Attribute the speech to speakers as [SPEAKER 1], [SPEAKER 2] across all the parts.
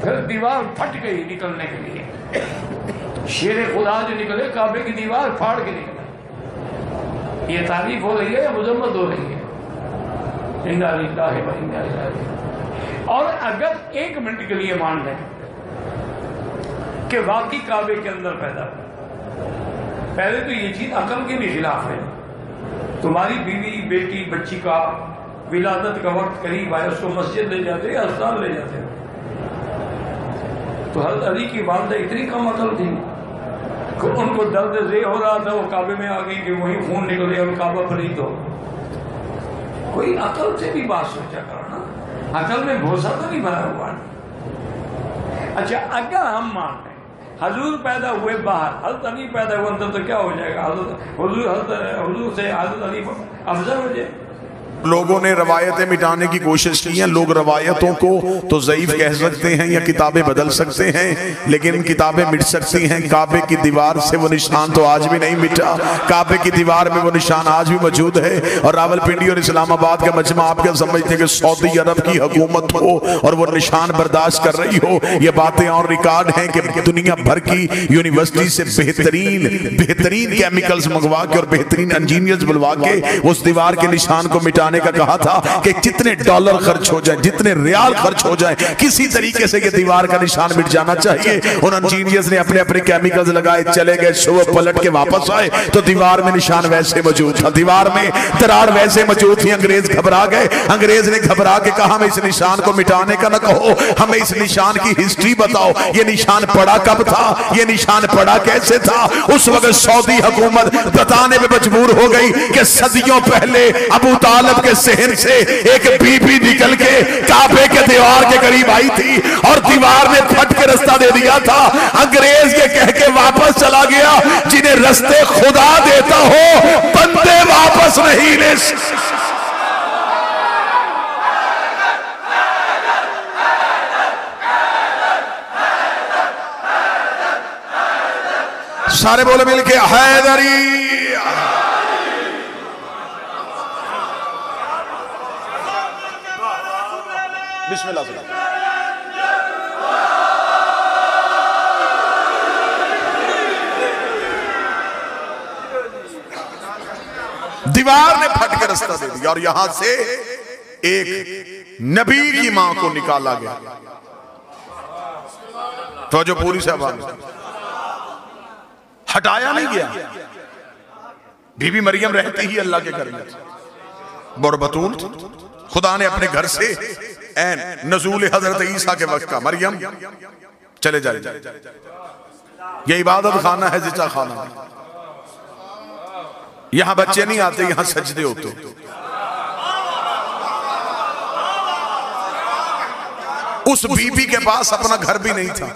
[SPEAKER 1] फिर दीवार फट गई निकलने के लिए। शेर खुदा जो निकले काबे की दीवार फाड़ के निकले। ये तारीफ हो रही है या मजम्मत हो रही है? और अगर एक मिनट के लिए मान लें कि वाकई काबे के अंदर पैदा हुआ, पहले तो ये चीज अकल के भी खिलाफ है। तुम्हारी बीवी बेटी बच्ची का विलादत का वक्त करीब आया, उसको मस्जिद ले जाते या अस्पताल ले जाते, तो हज़रत अली की वालदा इतनी कम अकल थी कि उनको दर्द ज़े हो रहा था, वो काबे में आ गई कि वही खून निकले और काबा पलीद हो। कोई अकल से भी बात सोचा करो ना, अकल में भरोसा तो नहीं भरा हुआ। अच्छा, अगर हम मान लें हजूर पैदा हुए बाहर, हज़रत अली पैदा हुए अंदर, तो क्या हो जाएगा? हुजूर से हज़रत अली अफजल हो जाए।
[SPEAKER 2] लोगों ने रवायतें मिटाने की कोशिश की है। लोग रवायतों को तो ज़ईफ कह सकते हैं या किताबें बदल सकते हैं, लेकिन किताबें मिट सकती हैं। काबे की दीवार से वो निशान तो आज भी नहीं मिटा। काबे की दीवार में वो निशान आज भी मौजूद है। और रावलपिंडी और इस्लामाबाद का मजमा आप क्या समझते हैं कि सऊदी अरब की हुकूमत हो और वो निशान बर्दाश्त कर रही हो? ये बातें और रिकॉर्ड हैं कि दुनिया भर की यूनिवर्सिटी से बेहतरीन केमिकल्स मंगवा के और बेहतरीन इंजीनियर्स बुलवा के उस दीवार के निशान को मिटा का कहा था कि जितने डॉलर खर्च हो जाए, जितने रियाल खर्च हो जाए, किसी तरीके से ये दीवार का निशान मिट जाना चाहिए। उन इंजीनियर्स ने अपने अपने केमिकल्स लगाए, चले गए, सुबह पलट के वापस आए तो दीवार में निशान वैसे मौजूद था, दीवार में दरार वैसे मौजूद थी। अंग्रेज घबरा गए। अंग्रेज ने घबरा के कहा हमें इस निशान को मिटाने का न कहो, हमें इस निशान की हिस्ट्री बताओ। ये निशान पड़ा कब था, ये निशान पड़ा कैसे था? उस वक्त सऊदी हुकूमत बताने में मजबूर हो गई कि सदियों पहले अबू तालिब के सहन से एक बीबी निकल के काबे के दीवार के करीब आई थी और दीवार ने फट के रास्ता दे दिया था। अंग्रेज ये कह के वापस चला गया, जिन्हें रास्ते खुदा देता हो बंदे वापस नहीं ले। सारे बोले मिलके हैदरी। बिस्मिल्लाह। दीवार ने फट के रास्ता दे दिया और यहां से एक नबी की मां को निकाला गया। तो जो पूरी से हटाया नहीं गया। बीबी मरियम रहती ही अल्लाह के घर में बरबतूल, खुदा ने अपने घर से नज़ूल हजरत ईसा के वक्त का, मरियम चले जाए, ये इबादत खाना है, जिचा खाना। यहां बच्चे नहीं आते, यहां सजदे होते। उस बीबी के पास अपना घर भी नहीं था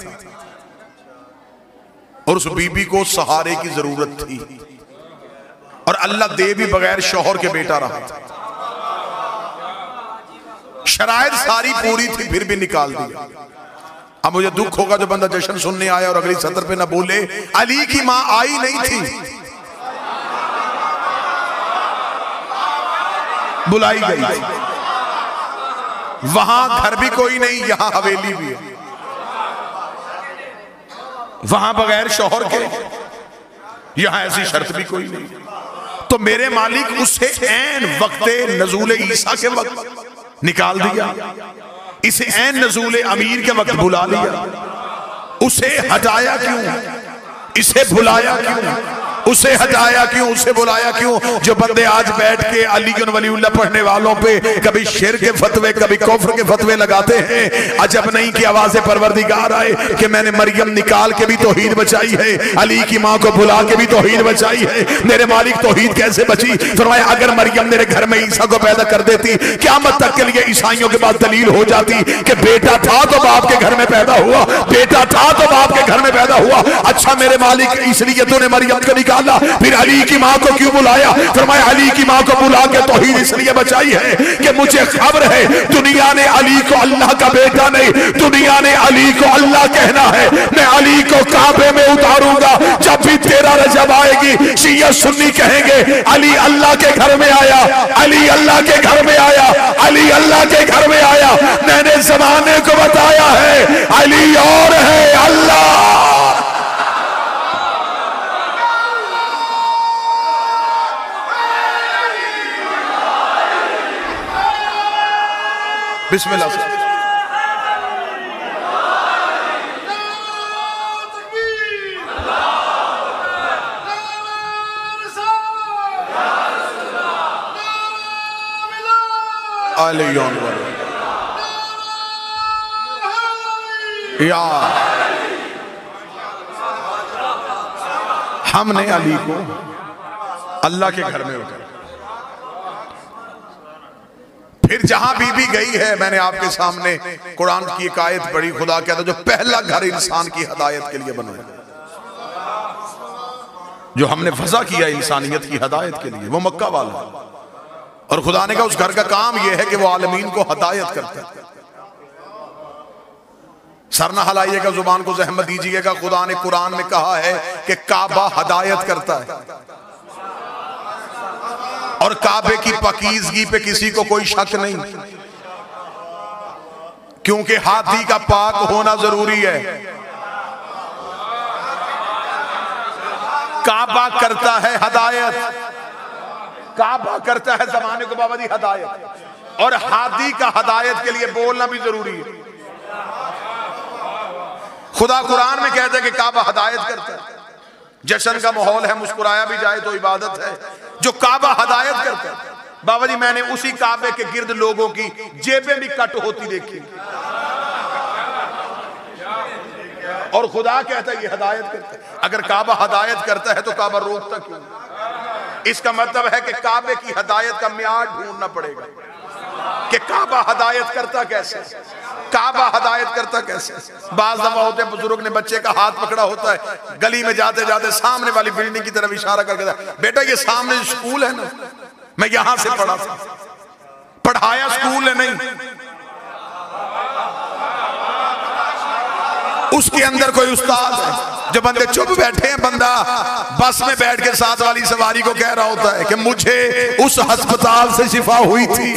[SPEAKER 2] और उस बीबी को सहारे की जरूरत थी और अल्लाह दे भी बगैर शौहर के बेटा रहा था। शराइत सारी पूरी थी, फिर भी निकाल दिया। अब मुझे दुख होगा जो बंदा जश्न सुनने आया और अगली सत्र पे ना बोले अली की मां आई नहीं थी, बुलाई गई। वहां घर भी कोई नहीं, यहां हवेली भी है। वहां बगैर शौहर के, यहां ऐसी शर्त भी कोई नहीं। तो मेरे मालिक उसे ऐन वक्ते नज़ूल ईसा के वक्त निकाल दिया, इसे ऐन नज़ूल अमीर के वक्त बुला लिया। उसे हटाया क्यों, इसे बुलाया क्यों, उसे हटाया क्यों, उसे बुलाया क्यों? जो बंदे आज बैठ के अली वलीउल्लाह पढ़ने वालों पे कभी शेर के फतवे, कभी कुफ्र के फतवे लगाते हैं, अजब नहीं कि आवाज़े परवरदिगार आए कि मैंने मरियम निकाल के भी तौहीद बचाई है, अली की माँ को बुला के भी तौहीद बचाई है। मेरे मालिक तौहीद कैसे बची? फरमाया अगर मरियम मेरे घर में ईसा को पैदा कर देती, क़यामत तक के लिए ईसाइयों के पास दलील हो जाती कि बेटा था तो बाप के घर में पैदा हुआ, बेटा था तो बाप के घर में पैदा हुआ। अच्छा मेरे मालिक इसलिए तूने मरियम को निकाल डाला, फिर अली की माँ को क्यों बुलाया? फरमाया अली की माँ को बुला के तौहीद इसलिए बचाई है कि मुझे खबर है दुनिया ने अली को अल्लाह का बेटा नहीं, दुनिया ने अली को अल्लाह कहना है। मैं अली को काबे में उतारूंगा। जब भी 13 रजब आएगी शिया सुन्नी कहेंगे अली अल्लाह के घर में आया, अली अल्लाह के घर में आया, अली अल्लाह के घर में आया। मैंने जमाने को बताया है अली और है अल्लाह। बिस्मिल्लाह से या हमने अली को अल्लाह के घर में उतारा। फिर जहां बीबी गई है, मैंने आपके सामने कुरान की एक आयत पढ़ी, खुदा कहता है जो पहला घर इंसान की हदायत के लिए बनाया, जो हमने फजा किया इंसानियत की हदायत के लिए, वो मक्का वाला है। और खुदा ने कहा उस घर का काम यह है कि वो आलमीन को हदायत करता है। सर ना हलाइएगा, जुबान को जहमत दीजिएगा। खुदा ने कुरान में कहा है कि काबा हदायत करता है, और काबे की पकीजगी पे किसी को कोई शक नहीं, क्योंकि हाथी का पाक होना जरूरी है। काबा करता है हदायत, काबा करता है जमाने को बाबा जी हदायत, और हाथी का हदायत के लिए बोलना भी जरूरी है। खुदा कुरान में कहता है कि काबा हदायत करता है। जश्न का माहौल है, मुस्कुराया भी जाए तो इबादत है। जो काबा हदायत करता है, बाबा जी मैंने उसी काबे के गिर्द लोगों की जेबें भी कट होती देखी, और खुदा कहता है ये हदायत करता है। अगर काबा हदायत करता है तो काबा रोकता क्यों? इसका मतलब है कि काबे की हदायत का म्यार ढूंढना पड़ेगा कि काबा हदायत करता कैसे, काबा हदायत करता कैसे। बाज दफा होते हैं बुजुर्ग ने बच्चे का हाथ पकड़ा होता है, गली में जाते जाते सामने वाली बिल्डिंग की तरफ इशारा करके, बेटा ये सामने स्कूल है ना, मैं यहां से पढ़ा था। पढ़ाया स्कूल है नहीं, उसके अंदर कोई उस्ताद है। जो बंदे चुप बैठे हैं, बंदा बस में बैठ के साथ वाली सवारी को कह रहा होता है कि मुझे उस अस्पताल से शिफा हुई थी,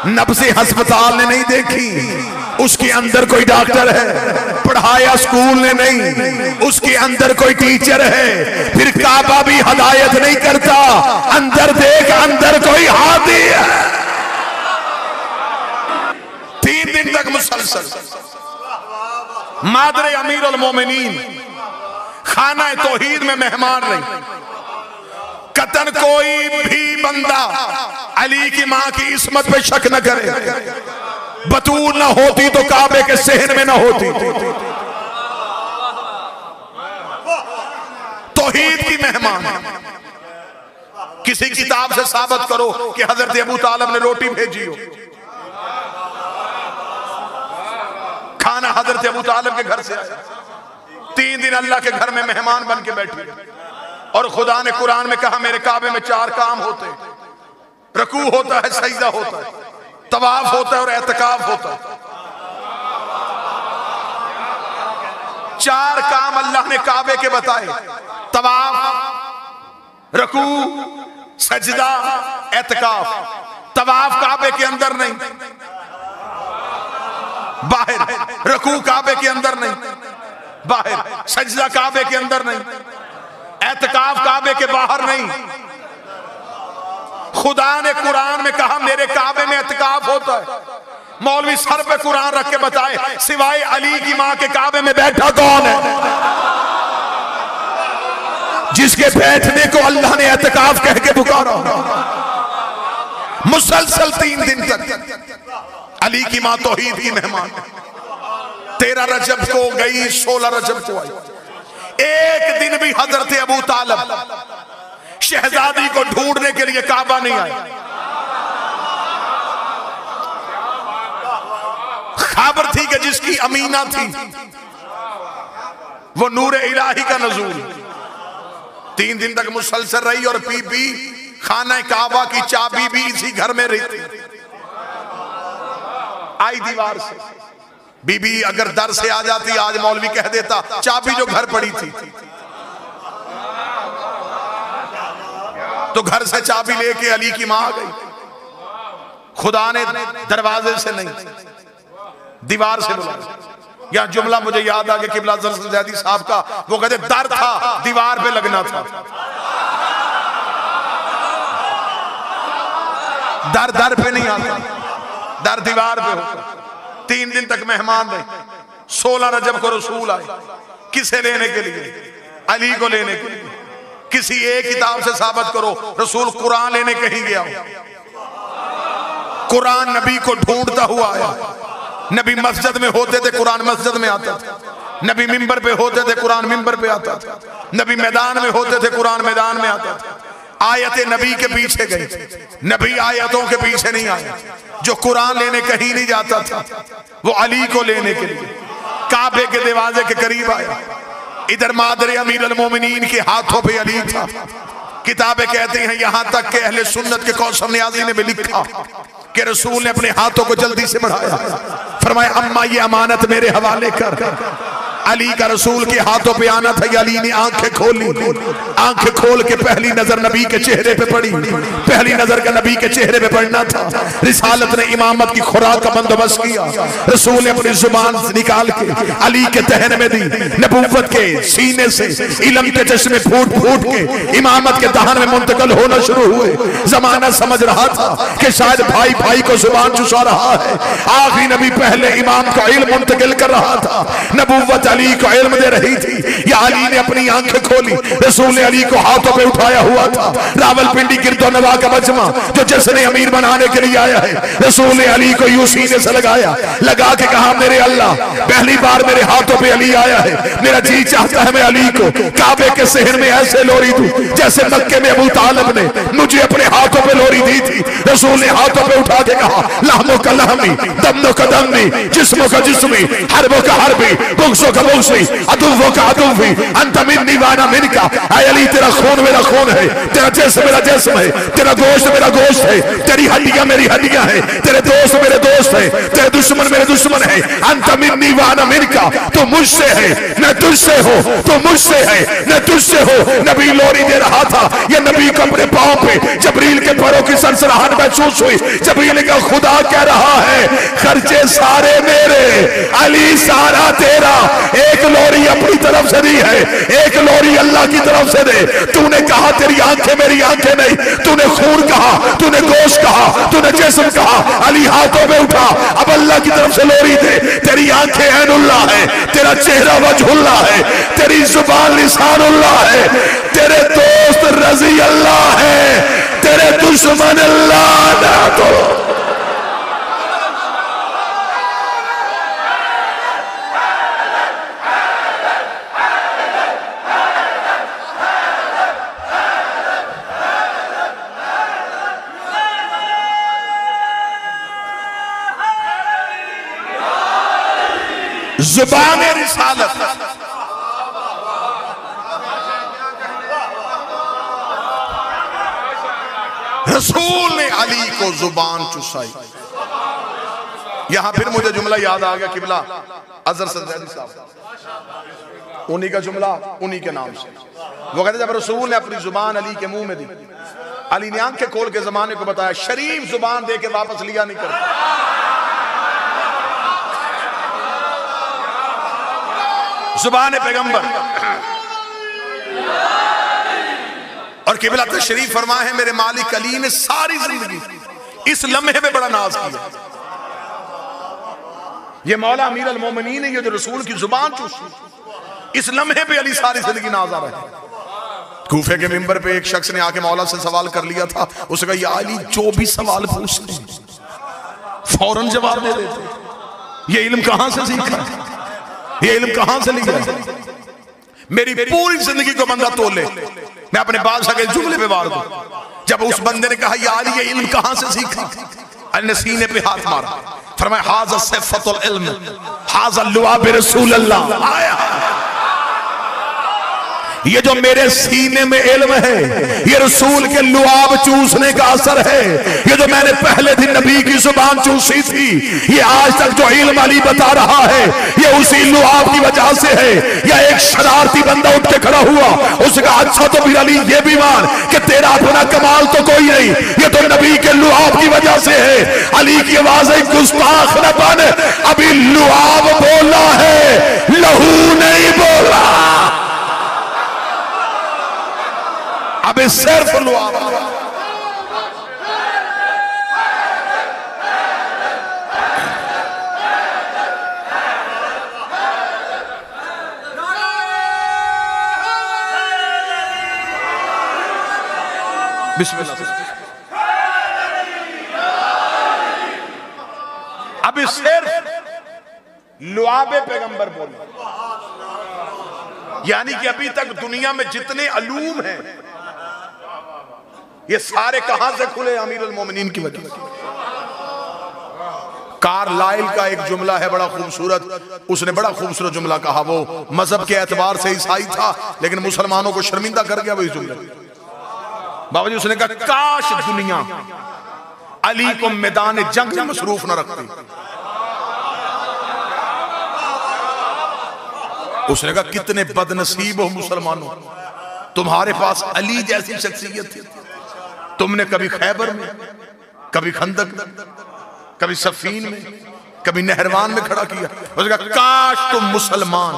[SPEAKER 2] नब्ज़े अस्पताल ने नहीं देखी, उसके अंदर कोई डॉक्टर है। पढ़ाया स्कूल ने नहीं, उसके अंदर कोई टीचर है। फिर काबा भी हदायत नहीं करता, अंदर देख अंदर कोई हाथी है। 3 दिन तक मुसलसल मादरे अमीर उल मोमिनीन खाना तौहीद में मेहमान नहीं। कतन कोई भी बंदा अली की मां की इस्मत पे शक न करे। बतूल ना होती तो काबे के सहन में ना होती। तौहीद की मेहमान। किसी किताब से साबित करो कि हजरत अबू तालिब ने रोटी भेजी हो, खाना हजरत अबू तालिब के घर से आया। 3 दिन अल्लाह के घर में मेहमान बन के बैठी, और खुदा ने कुरान में कहा मेरे काबे में 4 काम होते, रकू होता है, सजदा होता है, तवाफ होता है और एतकाफ होता है। 4 काम अल्लाह ने काबे के बताए, तवाफ, रकू, सजदा, एतकाफ। तवाफ काबे के अंदर नहीं, बाहर। रकू काबे के अंदर नहीं, बाहर। सजदा काबे के अंदर नहीं, एतकाफ काबे के बाहर नहीं। खुदा ने कुरान में कहा मेरे काबे में एतकाफ होता है। मौलवी सर पे कुरान रख के बताए सिवाय अली की मां के काबे में बैठा कौन है जिसके बैठने को अल्लाह ने एतकाफ कह के पुकारा। मुसलसल 3 दिन तक अली की मां तौहीद की मेहमान। 13 रजब को गई, 16 रजब को आई। एक दिन भी हजरत अबू तालिब शहजादी को ढूंढने के लिए काबा नहीं आए। खबर थी कि जिसकी अमीना थी वो नूर इलाही का नजूल, 3 दिन तक मुसलसल रही और बीबी खाना काबा की चाबी भी इसी घर में रहती। आई दीवार से, बीबी अगर दर से आ जाती, आज मौलवी कह देता चाबी जो घर पड़ी थी, तो घर से चाबी लेके अली की मां आ गई। खुदा ने दरवाजे से नहीं, दीवार से बुलाया। यह जुमला मुझे याद आ गया किबला ज़ैदी साहब का, वो कहते दर था, दीवार पे लगना था। दर दर पे नहीं आता, दर दीवार पे होता। 3 दिन तक मेहमान रहे। 16 रजब को रसूल आए। किसे लेने के लिए? अली को लेने के लिए। किसी एक किताब से साबित करो रसूल कुरान लेने कहीं गया हो। कुरान नबी को ढूंढता हुआ आया। नबी मस्जिद में होते थे, कुरान मस्जिद में आता था। नबी मिंबर पे होते थे, कुरान मिंबर पे आता था। नबी मैदान में होते थे, कुरान मैदान में आता था। आयतें नबी के पीछे गई, नबी आयतों के पीछे नहीं आया। जो कुरान लेने कहीं नहीं जाता था, वो अली को लेने के लिए काबे के दरवाजे के करीब आया। इधर मादर अमीर अल मोमिनीन के हाथों पे अली था। किताबें कहते हैं यहां तक कि अहले सुन्नत के कौसर नियाज़ी ने भी लिखा कि रसूल ने अपने हाथों को जल्दी से बढ़ाया, फरमाया अम्मा ये अमानत मेरे हवाले कर। अली का रसूल के हाथों पे आना था। अली ने आंखें खोली, आंखें खोल के पहली नजर नबी के चेहरे पे पड़ी। पहली नजर का नबी के चेहरे पे पड़ना था। रिसालत ने इमामत की खुराक का बंदोबस्त किया। रसूल ने अपनी जुबान से निकाल के अली के दहन में दी। नबूवत के सीने से इल्म के चश्मे फूट फूट के इमामत के दहन में मुंतकिल होना शुरू हुए। जमाना समझ रहा था कि शायद भाई भाई को जुबान चुसा रहा है। आखिरी नबी पहले इमाम का इल्म मुंतकिल कर रहा था। नबूवत अली को इल्म दे रही थी। या अली ने अपनी आंखें खोली। रसूल ने अली को हाथों पे उठाया हुआ था। रावलपिंडी गिरदोनवा का मजमा जो जश्न अमीर बनाने के लिए आया है, रसूल ने अली को यूं सीने से लगाया, लगा के कहा मेरे अल्लाह, पहली बार मेरे हाथों पे अली आया है। मेरा जी चाहता है मैं अली को काबे के शहर में ऐसे लोरी दूं जैसे मक्के में अबू तालिब ने मुझे अपने हाथों पे लोरी दी थी। रसूल ने हाथों पे उठा के कहा लहमो का लहमी, दमनो का दमी, जिस्मो का जिस्मी, हरबो का हरबी, बुग्सो का बुग्सी, अदुव्वो का अदुव्वी, अंत मिन्नी वाना मिनका। ऐ अली तेरा खून मेरा खून है, तेरा जिस्म मेरा जिस्म है, तेरा गोश्त मेरा गोश्त है, तेरी हड्डियां मेरी हड्डियां हैं, तेरे दोस्त मेरे दोस्त है, तेरे दुश्मन मेरे दुश्मन है। अंत मिन्नी वाना मिनका, तू मुझसे है मैं तुझसे हो, तू मुझसे है मैं तुझसे हो। नबी लोरी दे रहा था। ये नबी को अपने पांव पे जबरील के पैरों की सनसनाहट महसूस हुई। जबरील का खुदा कह रहा है खर्चे सारे मेरे, अली सारा तेरा। एक लोरी अपनी तरफ से दी है, एक लोरी अल्लाह की तरफ से दे। तूने कहा तेरी आंखें मेरी आंखें नहीं, तूने खून कहा, तूने गोश्त कहा, तूने जिस्म कहा। अली हाथों में उठा, अब अल्लाह की तरफ से लोरी दे। तेरी आंखें ऐनुल्लाह है, तेरा चेहरा वजहुल्लाह है, तेरी जुबान लिसानुल्लाह है, तेरे दोस्त रजी अल्लाह है, तेरे दुश्मन अल्लाह ना तो। जुबान रिसालत, रसूल ने अली को जुबान चुसाई। यहां फिर मुझे जुमला याद आ गया किबला अजहर सज्जादी साहब, उन्हीं का जुमला उन्हीं के नाम से। वो कहते जब रसूल ने अपनी जुबान अली के मुंह में दी, अली ने आंखें खोल के जमाने को बताया शरीफ जुबान दे के वापस लिया नहीं करता। जुबान पैगंबर और किबला तशरीफ फरमा है मेरे मालिक अली ने सारी जिंदगी इस लम्हे में बड़ा नाज किया। ये मौला अमीर अल मोमिनीन है, ये जो रसूल की जुबान चूसी, इस लम्हे पे अली सारी जिंदगी नाज आ रहा है। कूफे के मिंबर पे एक शख्स ने आके मौला से सवाल कर लिया था। उसने कहा या अली जो भी सवाल पूछते फौरन जवाब दे देते, ये इल्म कहां से सीखा, ये इल्म कहां से लिया? मेरी पूरी जिंदगी को बंदा तोले, मैं अपने बादशाह के जुमले पे वार दूं। जब उस बंदे ने कहा या अली ये इल्म कहां से सीखा, अली ने सीने पे हाथ मारा, फरमाया हाज़ा सिफ़तुल इल्म, हाज़ा लुआब रसूल अल्लाह। आया ये जो मेरे सीने में इल्म है ये रसूल के लुआब चूसने का असर है। ये जो मैंने पहले दिन नबी की जुबान चूसी थी ये आज तक जो इल्म अली बता रहा है ये उसी लुआब की वजह से है। या एक शरारती बंदा उठ के खड़ा हुआ उसका अच्छा तो फिर अली ये भी मान कि तेरा अपना कमाल तो कोई नहीं, ये तो नबी के लुआब की वजह से है। अली की आवाज है गुस्ताख न बन, अभी लुआब बोला है लहू नहीं बोला। अबे सिर्फ लुआब। बिस्मिल्लाह। अभी सिर्फ लुआबे पैगंबर बोले, यानी कि अभी तक दुनिया में जितने अलूम हैं ये सारे कहां से खुले? अमीरुल मोमिनीन की वजह से। कार्लाइल का एक जुमला है बड़ा खूबसूरत, उसने बड़ा खूबसूरत जुमला कहा। वो मजहब के एतबार से ईसाई था लेकिन मुसलमानों को शर्मिंदा कर गया वही जुमला। बाबा जी उसने कहा काश दुनिया अली को मैदान जंग में मसरूफ न रखती। उसने कहा कितने बदनसीब हो मुसलमानों, तुम्हारे पास अली जैसी शख्सियत थी। तुमने कभी खैबर में, कभी खंदक में, कभी सफीन में, कभी नहरवान में खड़ा किया। उसने कहा काश तुम मुसलमान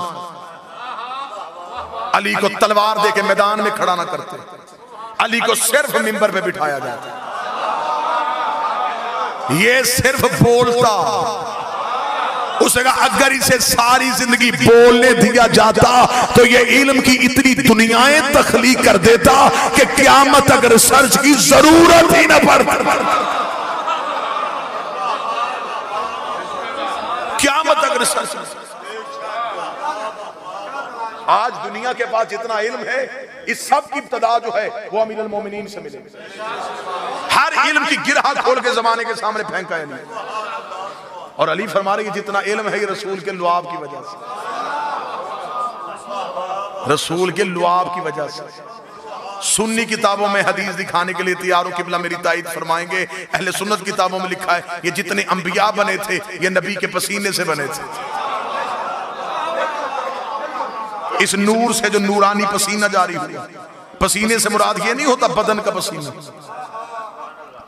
[SPEAKER 2] अली को तलवार देके मैदान में खड़ा ना करते, अली को सिर्फ मिंबर पे बिठाया जाता। ये सिर्फ बोलता। उसने कहा अगर इसे सारी जिंदगी बोलने दिया जाता तो ये इल्म की इतनी दुनियाएं तख्लीक कर देता कि क़यामत तक रिसर्च की जरूरत ही न पड़ती। क़यामत तक रिसर्च। आज दुनिया के पास जितना इल्म है इस सब की इब्तिदा जो है वो अमीरुल मोमिनीन से मिले। हर इल्म की गिरहा खोल के जमाने के सामने फेंका है और अली फरमा रहे जितना इल्म है ये रसूल के लुआब की वजह से, रसूल के लुआब की वजह से। सुन्नी किताबों में हदीस दिखाने के लिए तैयार हो, किबला मेरी ताईद फरमाएंगे। अहले सुन्नत किताबों में लिखा है ये जितने अंबिया बने थे ये नबी के पसीने से बने थे। इस नूर से जो नूरानी पसीना जारी हुआ, पसीने से मुराद ये नहीं होता बदन का पसीना।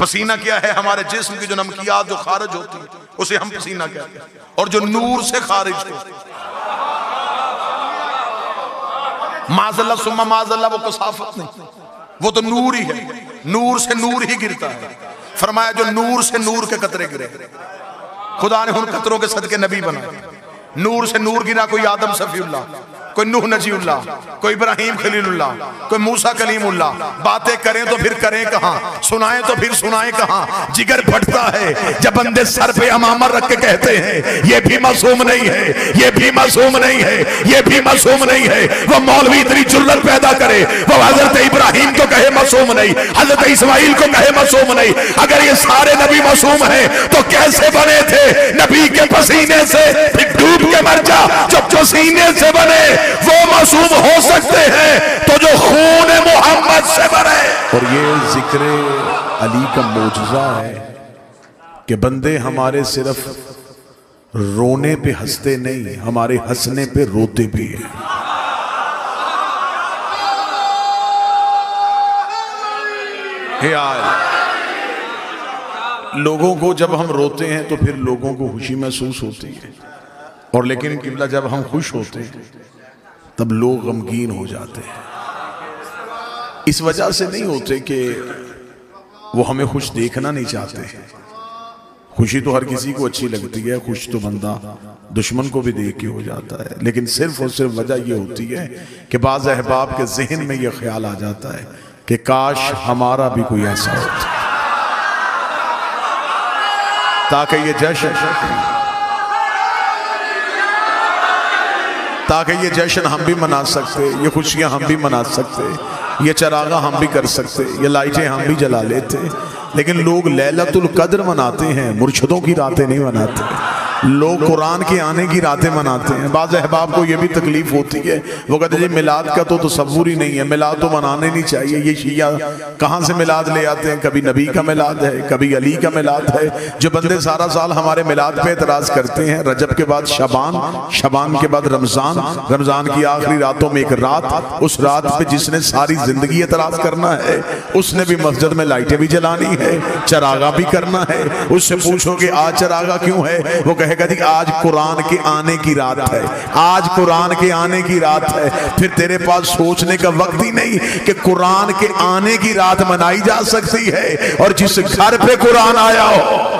[SPEAKER 2] पसीना क्या है? हमारे जिस्म की जो नमकियात जो खारिज होती है उसे हम पसीना कहते हैं, और जो नूर से खारिज हो माज़ल्ला सुम्मा माज़ल्ला वो कसाफत नहीं, वो तो नूर ही है। नूर से नूर ही गिरता है। फरमाया जो नूर से नूर के कतरे गिरे, खुदा ने उन कतरों के सदके नबी बनाए। नूर से नूर गिरा, कोई आदम सफीउल्लाह, कोई नूह नजीउल्लाह, कोई इब्राहिम खलीलुल्लाह, कोई मूसा कलीमुल्लाह। बातें करें तो फिर करें कहां, सुनाएं तो फिर सुनाएं कहां। जिगर फटता है जब बंदे सर पे अमामा रख के कहते हैं ये भी मासूम नहीं है, ये भी मासूम नहीं है, ये भी मासूम नहीं है। वो मौलवी इतनी जुर्रत पैदा करे, वो हजरत इब्राहिम को कहे मासूम नहीं, हजरत इस्माइल को कहे मासूम नहीं। अगर ये सारे नबी मासूम हैं तो कैसे बने थे? नबी के पसीने से डूब के मर जा। जो पसीने से बने वो मासूम हो सकते हैं तो जो खून मोहम्मद से बने। और ये जिक्र अली का मौजज़ा है कि बंदे हमारे सिर्फ रोने पे हंसते नहीं, हमारे हंसने पे रोते भी हैं। लोगों को जब हम रोते हैं तो फिर लोगों को खुशी महसूस होती है, और लेकिन किबला जब हम खुश होते हैं तब लोग गमगीन हो जाते हैं। इस वजह से नहीं होते कि वो हमें खुश देखना नहीं चाहते। खुशी तो हर किसी को अच्छी लगती है, खुश तो बंदा दुश्मन को भी देख के हो जाता है। लेकिन सिर्फ और सिर्फ वजह ये होती है कि बाज़ अहबाब के जहन में ये ख्याल आ जाता है कि काश हमारा भी कोई ऐसा होता ताकि ये जश्न हम भी मना सकते, ये खुशियां हम भी मना सकते, ये चरागा हम भी कर सकते, ये लाइटें हम भी जला लेते। लेकिन लोग लैलतुल कद्र मनाते हैं, मुर्शिदों की रातें नहीं मनाते। लोग कुरान के आने की रातें मनाते हैं। बाज़ अहबाब को ये भी तकलीफ होती है, वो कहते हैं मिलाद का तो तसव्वुर ही नहीं है, मिलाद तो मनाने नहीं चाहिए। ये शिया कहाँ से मिलाद ले आते हैं, कभी नबी का मिलाद है, कभी अली का मिलाद है। जो बंदे सारा साल हमारे मिलाद पे एतराज़ करते हैं, रजब के बाद शबान, शबान के बाद रमज़ान, रमज़ान की आखिरी रातों में एक रात, उस रात पे जिसने सारी जिंदगी एतराज़ करना है, उसने भी मस्जिद में लाइटें भी जलानी है, चरागा भी करना है। उससे पूछोगे आज चरागा क्यों है, वो कहेगा जी आज कुरान के आने की रात है, आज कुरान के आने की रात है। फिर तेरे पास सोचने का वक्त ही नहीं कि कुरान के आने की रात मनाई जा सकती है, और जिस घर पे कुरान आया हो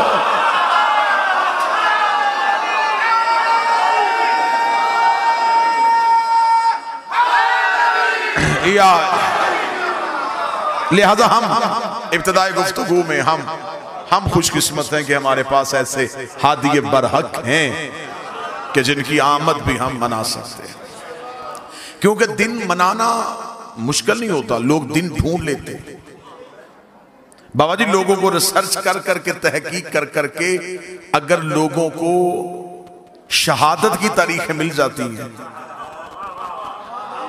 [SPEAKER 2] या लिहाजा हम इब्तिदाई गुफ्तगू में हम खुशकिस्मत हैं कि हमारे पास ऐसे हादी बरहक हैं कि जिनकी आमद भी हम मना सकते हैं। क्योंकि दिन मनाना मुश्किल नहीं होता, लोग दिन ढूंढ लेते हैं। बाबा जी लोगों को रिसर्च कर करके, तहकीक कर करके अगर लोगों को शहादत की तारीखें मिल जाती हैं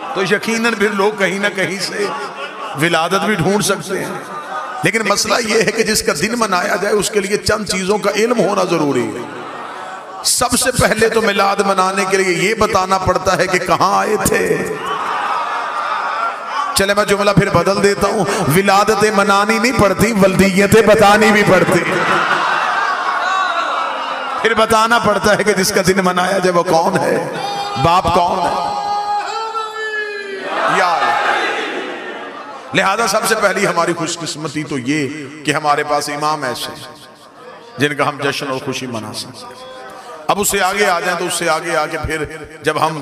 [SPEAKER 2] तो यकीनन फिर लोग कहीं ना कहीं से विलादत भी ढूंढ सकते हैं। लेकिन मसला यह है कि जिसका दिन मनाया जाए उसके लिए चंद चीजों का इल्म होना जरूरी है। सबसे पहले तो मिलाद मनाने के लिए यह बताना पड़ता है कि कहां आए थे। चले मैं जुमला फिर बदल देता हूं, विलादतें मनानी नहीं पड़ती, वल्दियतें बतानी भी पड़ती। फिर बताना पड़ता है कि जिसका दिन मनाया जाए वो कौन है, बाप कौन है। यार लिहाजा सबसे पहली हमारी खुशकिस्मती तो ये कि हमारे पास इमाम ऐसे जिनका हम जश्न और खुशी मना सकते हैं। अब उससे आगे आ जाए तो उससे आगे आके फिर जब हम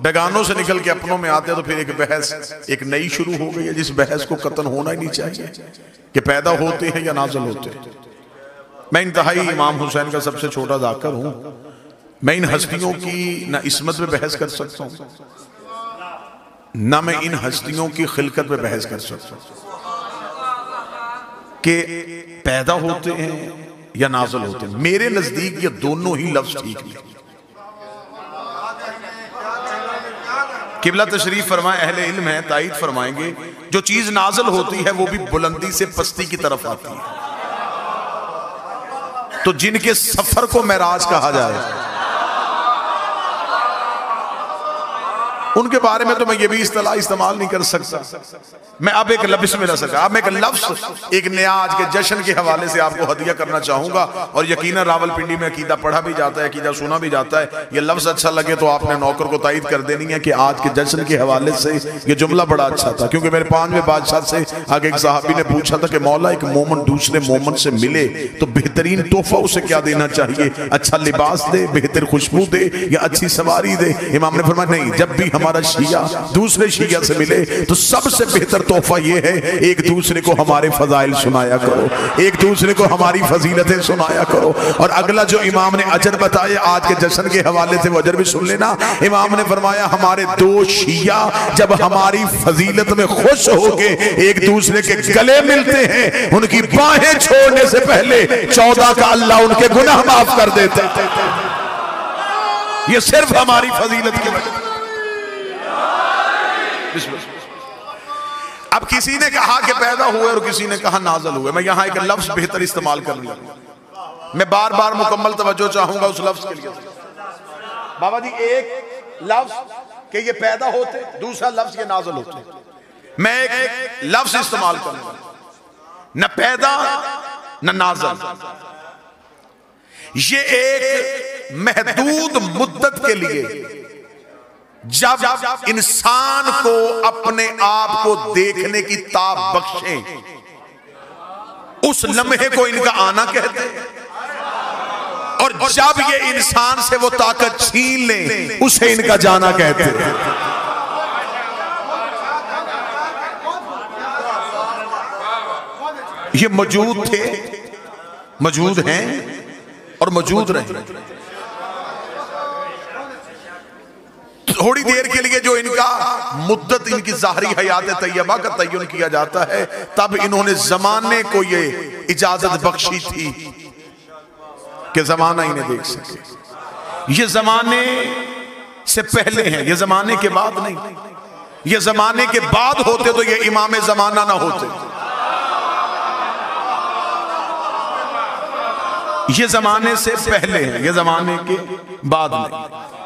[SPEAKER 2] बेगानों से निकल के अपनों में आते हैं तो फिर एक बहस एक नई शुरू हो गई है, जिस बहस को खत्म होना ही नहीं चाहिए कि पैदा होते हैं या नाज़िल होते हैं। मैं इंतहाई इमाम हुसैन का सबसे छोटा जाकर हूं। मैं इन हस्तियों की ना इस्मत पे बहस कर सकता हूं, ना मैं इन हस्तियों की खिलकत पे बहस कर सकता कि पैदा होते हैं या नाज़िल होते हैं। मेरे नजदीक ये दोनों ही लफ्ज ठीक नहीं। किबला तशरीफ फरमाए, अहले इल्म है ताईद फरमाएंगे, जो चीज नाज़िल होती है वो भी बुलंदी से पस्ती की तरफ आती है। तो जिनके सफर को मेराज कहा जाए उनके बारे में तो मैं ये भी इस्तेलाह इस्तेमाल नहीं कर सकता। मैं अब एक लफ्ज़ में ला सका, अब मैं एक लफ्ज़ एक नया आज के जश्न के हवाले से आपको हदिया करना चाहूंगा। और यकीनन रावलपिंडी में अकीदा पढ़ा भी जाता है, अकीदा सुना भी जाता है। ये लफ्ज़ अच्छा लगे तो आपने नौकर को तायद कर देनी है कि आज के जश्न के हवाले से ये जुमला बड़ा अच्छा था। क्योंकि मेरे 5वें बादशाह से आगे एक साहबी ने पूछा था कि मौला एक मोमन दूसरे मोमन से मिले तो बेहतरीन तोहफा उसे क्या देना चाहिए, अच्छा लिबास दे, बेहतर खुशबू दे या अच्छी सवारी दे। इमाम ने फरमाया नहीं, जब भी हमारा शिया दूसरे शिया से मिले तो सबसे बेहतर तोहफा ये है एक दूसरे को हमारे फजाइल सुनाया करो, एक दूसरे को हमारी फजीलतें सुनाया करो। और अगला जो इमाम ने अजर बताया आज के जश्न के हवाले से वो अजर भी सुन लेना। इमाम ने फरमाया हमारे दो शिया जब हमारी फजीलत में खुश होके एक दूसरे के गले मिलते हैं, उनकी बाहें छोड़ने से पहले 14 का अल्लाह उनके गुनाह माफ कर देते हैं। ये सिर्फ हमारी फजीलत की वजह। अब किसी ने कहा कि पैदा हुए और किसी ने कहा नाज़िल हुए। मैं यहां एक लफ्ज बेहतर इस्तेमाल करने लगा। मैं बार बार मुकम्मल तवज्जो चाहूंगा उस लफ्ज के लिए। बाबा जी एक लफ्ज कि ये पैदा होते, दूसरा लफ्ज ये नाज़िल होते। मैं एक लफ्ज इस्तेमाल करूंगा, न पैदा न नाज़िल। ये एक महदूद मुद्दत के लिए जब इंसान को अपने आप को देखने की ताब बख्शे उस लम्हे को इनका आना कहते हैं। और जब ये इंसान से वो ताकत छीन ले उसे इनका जाना कहते हैं। ये मौजूद थे, मौजूद हैं और मौजूद रहे। थोड़ी देर के लिए जो इनका मुद्दत इनकी ज़ाहरी हयात तैयबा का तय्युन किया जाता है, तब इन्होंने जमाने को ये इजाजत बख्शी थी कि जमाना इन्हें देख सके। ये जमाने से पहले हैं, ये जमाने के बाद नहीं। ये जमाने के बाद होते तो ये इमाम जमाना ना होते। ये जमाने से पहले हैं, ये जमाने के बाद नहीं।